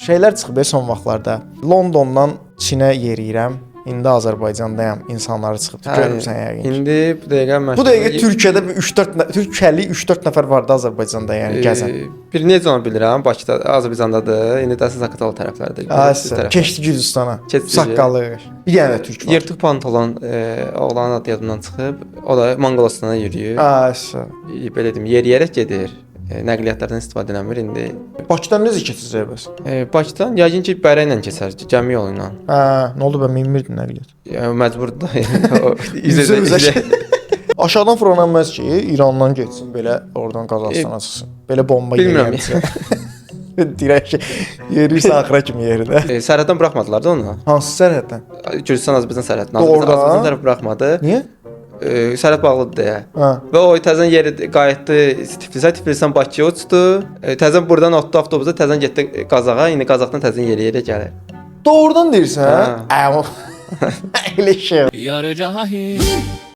Şeylər çıxıb son vaxtlarda. Londondan Çinə yeriyirəm. İndi Azərbaycandayam. İnsanları çıxıb. Görmüsən yəqin. İndi bu dəqiqə Bu dəqiqə Türkiyədə 3-4 Türkiyəli 3-4 nəfər vardı Azərbaycanda, yəni gəzən. Bir necə onu bilirəm, Bakıda, Azərbaycandadır. İndi də Zaqatala tərəflərdə. Keçdi Gürcüstana. Keçdi. Saqqallı. Bir dənə də türk var. Yırtıq pantolon oğlanın adı yadımdan çıxıb. O da Monqolistana yürüyür. Belə deyim, yeriyərək gedir. Nəqliyyatlardan istifadə eləmir indi. Bakıdan necə keçəcək bəs? Bakıdan yəqin ki, bərə ilə keçər, gəmi yolu ilə. Nə oldu mən bilmirdim nəqliyyat. Məcburdur da. Üzə. Aşağıdan fırlanmaz ki, İrandan getsin belə, oradan Qazaxstana çıxsın. Belə bomba bilmirəm. Dirək yerirsə axıra kimi yerdə. Sərhəddən buraxmadılar da onu. Hansı sərhəddən? Gürcüstan-Azərbaycan sərhəddindən. Azərbaycan tərəf buraxmadı. Niyə? Sərhəd bağlıdır deyə. Və o təzən yeri qayıtdı Tiflisə, Bakıya uçdu. Təzən buradan otdu avtobusa, təzən getdi Qazaxa, indi Qazaxdan təzən yerə gəlir. Doğrudan deyirsən? Elə şey. Yarı cahil.